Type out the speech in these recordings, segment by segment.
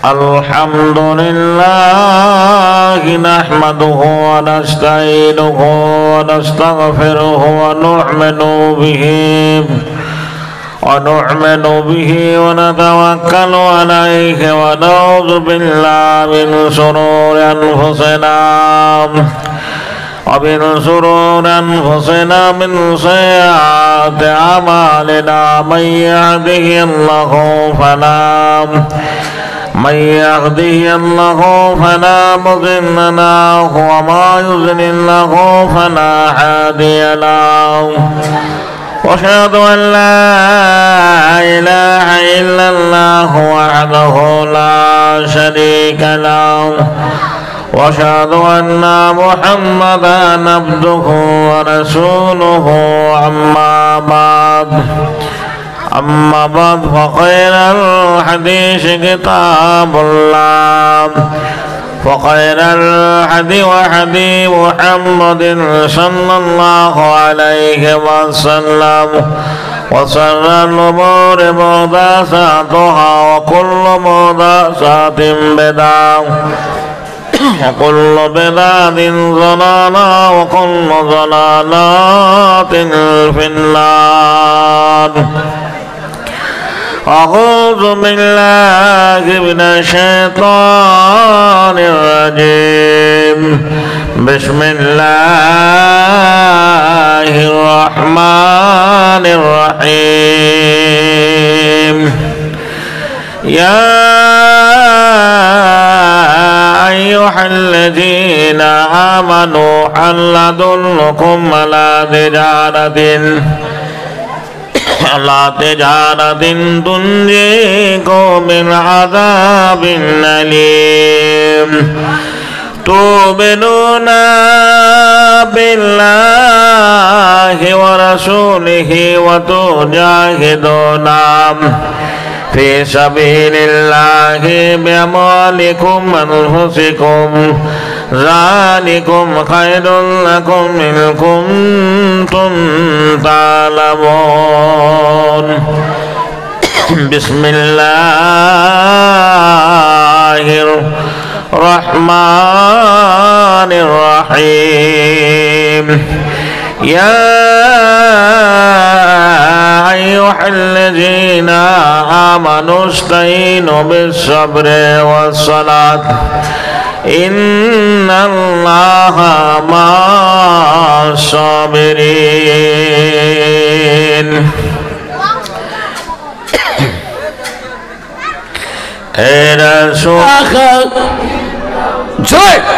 الحمد لله نحمده ونستعينه ونستغفره ونؤمن به ونتوكل عليه ونعوذ بالله من شرور أنفسنا ومن سيئات أعمالنا من يهده الله فلا مضل له وما يضلل له فلا هادي له وأشهد أن لا إله إلا الله وحده لا شريك له وأشهد أن محمدا عبده ورسوله أما بعد فخير الحديث كتاب الله وخير الهدي وهدي محمد صلى الله عليه وسلم وشر الأمور محدثاتها وكل محدثة بدعة وكل بدعة ضلالة وكل ضلالة في النار. أعوذ بالله من الشيطان الرجيم. بسم الله الرحمن الرحيم. يا أيها الذين آمنوا هل أدلكم على تجارة تنجيكم من عذاب أليم تؤمنون بالله ورسوله وتجاهدون في سبيل الله بأموالكم وأنفسكم ذلكم خير لكم إن كنتم تعلمون. بسم الله الرحمن الرحيم. يا أيها الذين آمنوا استعينوا بالصبر والصلاة إن الله مع الصابرين.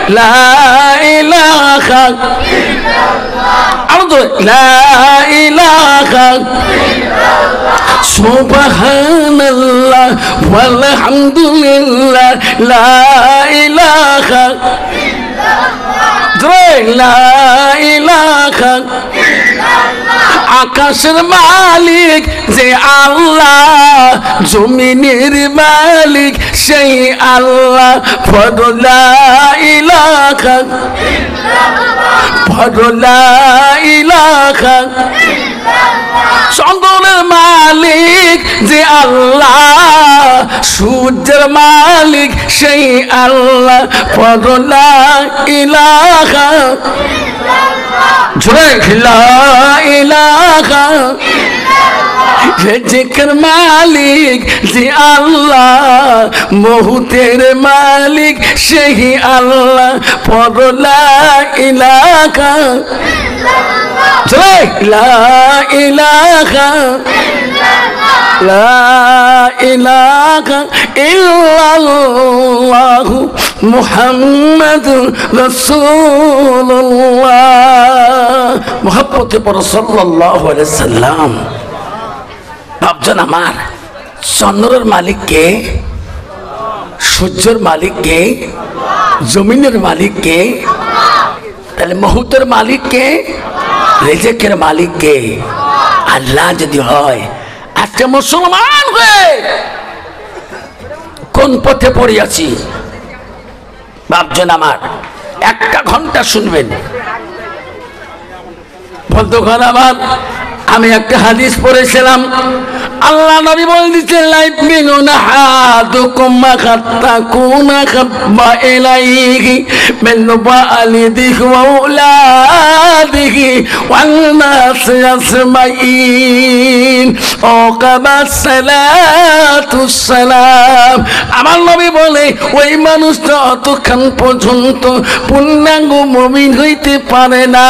لا إله لا إله سبحان الله والحمد لله لا إله لا إله আকাশের মালিক যে আল্লাহ, জমিনের মালিক সেই আল্লাহ। পড়ো লা ইলাহা পড়ো লা ইলাহা। চন্দ্রের মালিক যে আল্লাহ, সূর্যের মালিক সেই আল্লাহ। পড়ো লা ইলাহা লা ইলাহা। রিজিকের মালিক যে আল্লাহ, মৌতের মালিক সেই আল্লাহ। পড়ো লা ইলাহা লা ইলাহা লা ইলাহা ইল্লাল্লাহু মুহাম্মাদুর রাসূলুল্লাহ। মুহাব্বতে পড়ো সাল্লাল্লাহু আলাইহি সাল্লাম। ভাবছেন আমার চন্দ্রের মালিক কে? সূর্যের মালিক কে? জমিনের মালিক কে? তাহলে মহুতের মালিক কে? রিজিকের মালিক কে? আল্লাহ যদি হয়, আজকে মুসলমান হয়ে কোন পথে পড়ে আছি ভাবছেন আমার? একটা ঘন্টা শুনবেন। বন্ধুগণ আমার, আমি একটা হাদিস পড়েছিলাম, আল্লাহ নবী বলে দিচ্ছেন লাইফ মিনুনা হাদুকুম মাখাত্তাকুনা খাব্বা ইলাইহি মিন ওয়ালিদিহি ওয়া আওলাদিহি ওয়ান নাস আজমাইন ও কামা সালাতুস সালাম। আমার নবী বলে ওই মানুষটা অতক্ষণ পর্যন্ত পূর্ণাঙ্গ মুমিন হইতে পারে না,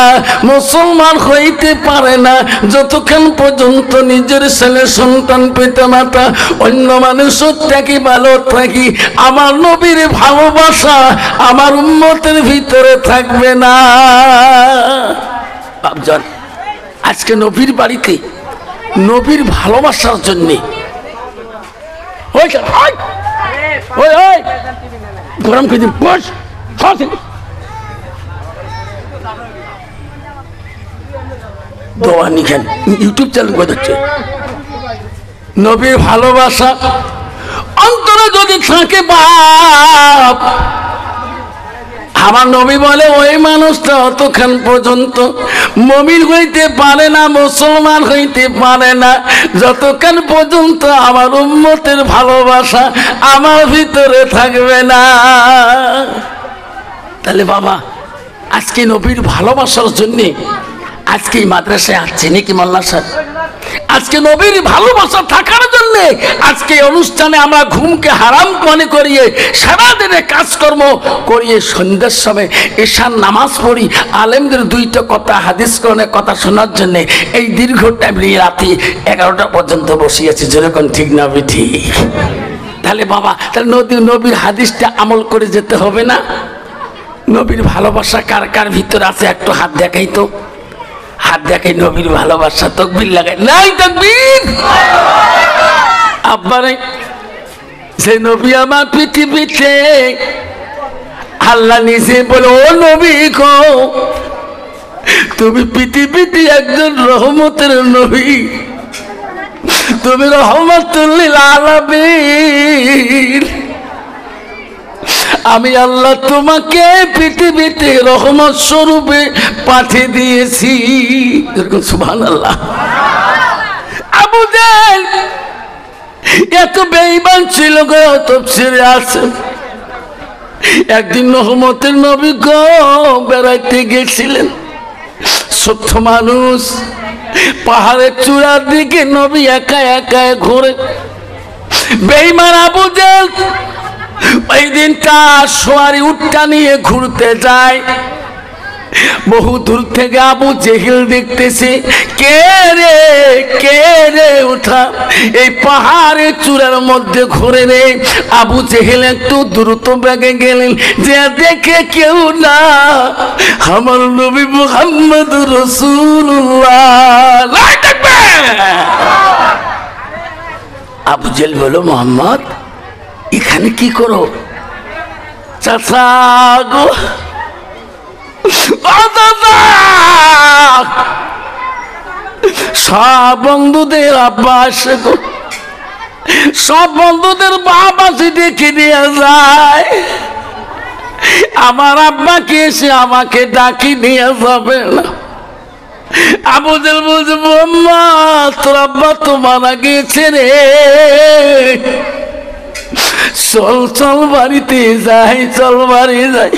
মুসলমান হইতে পারে না, যতক্ষণ পর্যন্ত নিজের ছেলে সন্তান পিতা মাতা অন্য মানুষের থেকে ভালো থাকি আমার নবীর ভালোবাসা আমার উম্মতের ভিতরে থাকবে না। বাপজন, আজকে নবীর বাড়িতে নবীর ভালোবাসার জন্যে গরম করে দিন বস দোয়া নিখেন ইউটিউব চ্যানেল করছে। নবীর ভালোবাসা অন্তরে যদি থাকে বাপ, আমার নবী বলে ওই মানুষটা অতক্ষণ পর্যন্ত মুমিন হইতে পারে না, মুসলমান হইতে পারে না, যতক্ষণ পর্যন্ত আমার উম্মতের ভালোবাসা আমার ভিতরে থাকবে না। তাহলে বাবা, আজকে নবীর ভালোবাসার জন্যে আজকে এই মাদ্রাসায় আসছে নাকি মোল্লা সাহেব? আজকে নবীর ভালোবাসা থাকার জন্য আজকে অনুষ্ঠানে আমরা ঘুমকে হারাম মনে করিয়ে সারাদিনে কাজকর্ম করিয়ে সন্ধ্যার সময় ঈশার নামাজ পড়ি, আলেমদের দুইটা কথা হাদিস কোরআনের কথা শোনার জন্য এই দীর্ঘ টাইম রাতে 11টা পর্যন্ত বসিয়েছি। যেরকম ঠিক না ঠিক? তাহলে বাবা, তাহলে নবীর হাদিসটা আমল করে যেতে হবে না? নবীর ভালোবাসা কার কার ভিতরে আছে একটু হাত দেখাই তো, হাত দেখাই। নবীর ভালোবাসা তাকবীর লাগাই, নাই তাকবীর। আব্বারে সে নবী আমার পৃথিবীতে আল্লাহ নিজে বলে ও নবী গো, তুমি পৃথিবীতে একজন রহমতের নবী, তুমি রহমতুল লিল আলামিন। আমি আল্লাহ তোমাকে পৃথিবীতে রহমত স্বরূপে পাঠিয়ে দিয়েছি। সুবহানাল্লাহ। আবু জাহেল এত বেঈমান ছিল গো, তাফসীরে আছে একদিন রহমতের নবী গো বেড়াইতে গেছিলেন, ছোট্ট মানুষ, পাহাড়ের চূড়ার দিকে নবী একা একা ঘুরে। বেঈমান আবু জাহেল ওই দিনটা সোয়ারি উটটা নিয়ে ঘুরতে যায়। বহু দূর থেকে আবু জেহেল দেখতেছে, কে রে উঠা এই পাহাড়ের চূড়ার মধ্যে ঘুরে রে। আবু জেহেল একটু দ্রুত বেগে গেলেন, যে দেখে কেউ না, আমার নবী মুহাম্মদুর রাসূলুল্লাহ। আবু জেহেল বলল, মোহাম্মদ এখানে কি করো? চাচা গো, সব বন্ধুদের আব্বা আসে গো, সব বন্ধুদের বাপ আসে ডেকে নিয়ে যায়, আমার আব্বাকে এসে আমাকে ডাকি নিয়ে যাবে না। আবু জেহেল বলছে, মোহাম্মদ তোর আব্বা তো মারা গেছে রে, চল চল বাড়িতে যাই, চল বাড়ি যাই।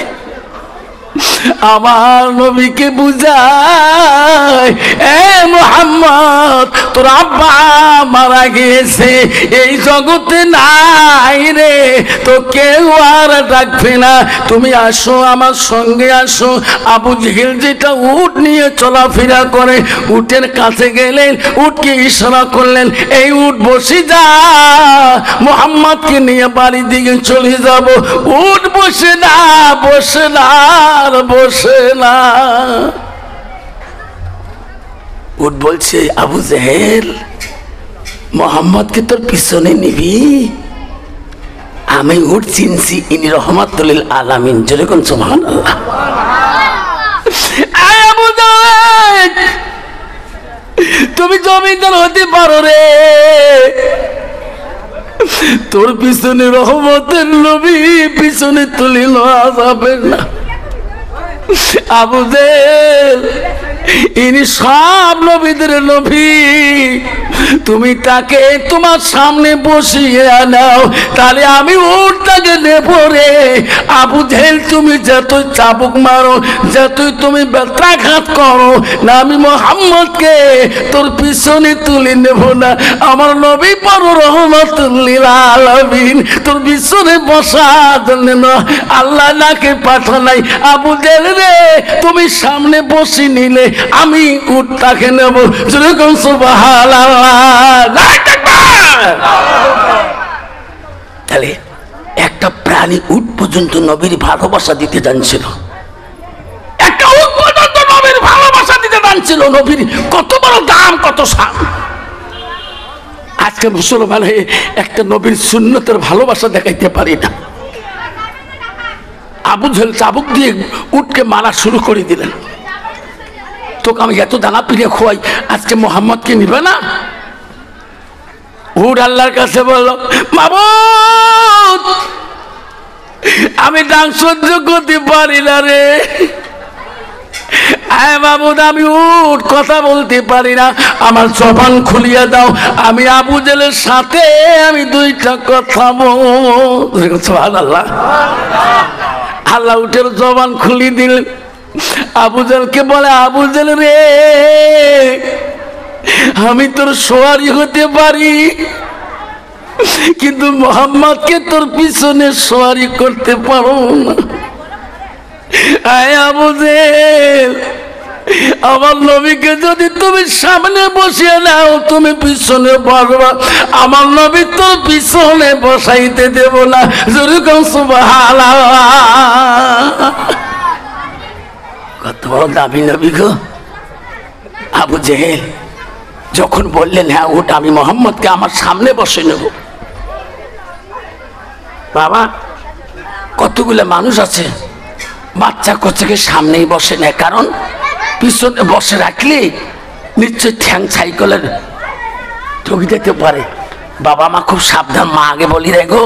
আমার নবীকে বুঝায়, এ মুহাম্মদ তোর আব্বা মারা গেছে, এই জগতে নাই রে, তো কেউ আর ডাকবে না, তুমি আসো আমার সঙ্গে আসো। আবু জেহেল যেটা উট নিয়ে চলাফেরা করে, উটের কাছে গেলেন, উটকে ইশারা করলেন, এই উট বসে যা, মুহাম্মদকে নিয়ে বাড়ির দিকে চলে যাব। উট বসে না, বসে না, বসে না। উট বলছে, আবু জেহেল মোহাম্মদকে তোর পিছনে নিবি? আমি উট চিনছি, ইনি রহমাতুল লিল আলামিন। যেরকম সুবহানাল্লাহ। আবু জেহেল তুমি জমিদার হতে পারো রে, তোর পিছনে রহমতের নবী পিছনে তুলে লওয়া যাবে না। আবু জেহেল ইনি সব নবীদের নবী, তুমি তাকে তোমার সামনে বসিয়ে আনাও, তাহলে আমি উটটাকে নেব রে। আবু জেহেল তুমি যতই চাবুক মারো, যতই তুমি ব্যথাঘাত করো না, আমি মুহাম্মদকে তোর পিছনে তুলে নেব না। আমার নবী বড় রহমাতুল লিল আলামিন, তোর পিছনে বসার জন্য না আল্লাহ নাকে পাঠালাই। আবু জেহেল রে, তুমি সামনে বসে নিলে আমি উটটাকে নেব। যেরকম সুবহানাল্লাহ। তাহলে একটা প্রাণী উট পর্যন্ত নবীর ভালোবাসা দিতে জানছিল, একটা উট পর্যন্ত নবীর ভালোবাসা দিতে জানছিল। নবীর কত বড় দাম, কত শান। আজকে মুসলমান হয়ে একটা নবীর সুন্নতের ভালোবাসা দেখাইতে পারি না। আবু জেহেল চাবুক দিয়ে উটকে মারা শুরু করে দিলেন। তোকে আমি এত দানা পিড়ে খোয়াই, আজকে মোহাম্মদকে নিবে না? উট আল্লাহর কাছে বলল, মাবুদ আমি ডাক সহ্য করতে পারি না রে। হ্যাঁ মাবুদ, আমি উট কথা বলতে পারি না, আমার জবান খুলিয়ে দাও, আমি আবু জেহেলের সাথে আমি দুইটা কথা বলবো। সুবহানাল্লাহ। আল্লাহ উটের জবান খুলি দিলেন। আবু জেহেলকে বলে, আবু জেহেল রে, আমি তোর সওয়ারি হতে পারি, কিন্তু মোহাম্মদকে তোর পিছনে সওয়ারি করতে পারো না। আয় আবু জেহেল, আমার নবীকে যদি তুমি সামনে বসিয়ে নাও, তুমি পিছনে বসবা, আমার নবী তোর পিছনে বসাইতে দেব না। যেরকম সুবহানাল্লাহ। কত বড় দামি নবী গো। আবু জেহেল যখন বললেন, হ্যাঁ ওটা আমি মোহাম্মদকে আমার সামনে বসে নেব। বাবা, কতগুলো মানুষ আছে বাচ্চা কোচকে সামনেই বসে নেয়, কারণ পিছনে বসে রাখলে নিশ্চয় ঠ্যাং সাইকেলের ঠকি যেতে পারে। বাবা মা খুব সাবধান, মা আগে বলি রে গো,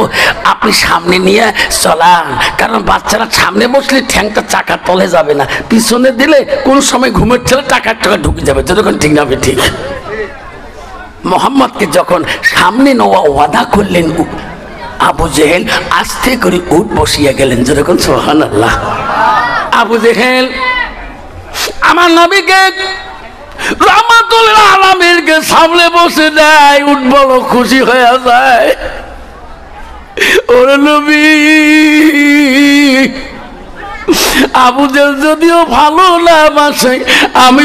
আপনি সামনে নিয়ে চলান, কারণ বাচ্চারা সামনে বসলে ঠ্যাংটা চাকার তলে যাবে না, পিছনে দিলে কোন সময় ঘুমের ছেলে টাকার টাকা ঢুকে যাবে। যখন ঠিক না ঠিক। মোহাম্মদকে যখন সামনে নেওয়া ওয়াদা করলেন, আবু জেহেল আস্তে করে উট বসিয়ে গেলেন। যেরকম সুবহানাল্লাহ। আবু জেহেল আমার নবীকে রাহমাতুল আলামিনকে সামনে বসে দেয়, উট বড় খুশি হয়ে যায়। ওরে নবী, আবু জেহেল যদিও ভালো না বাসে, আমি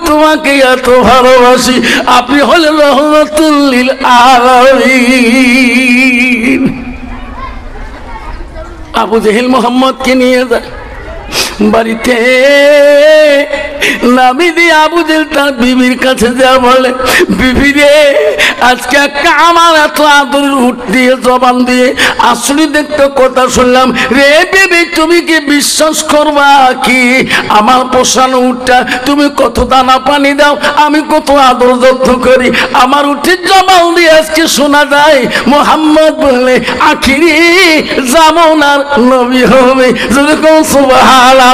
তোমাকে এত ভালোবাসি, আপনি হলেন রহমাতুল লিল আলামিন। আবু জেহেল মোহাম্মদকে নিয়ে যায় বাড়িতে। নামি দিয়ে আবু জেহেল তার বিবির কাছে যা বলে, বিবি রে, আজকে একটা আমার এত আদরের উট দিয়ে জবান দিয়ে আসলে দেখতে কথা শুনলাম রে। বিবি, তুমি কি বিশ্বাস করবা কি আমার পোষানো উটটা তুমি কত দানা পানি দাও, আমি কত আদর যত্ন করি, আমার উটের জবান দিয়ে আজকে শোনা যায় মোহাম্মদ বললে আখিরি জামানার নবী হবে। যেরকম সুবহানাল্লাহ।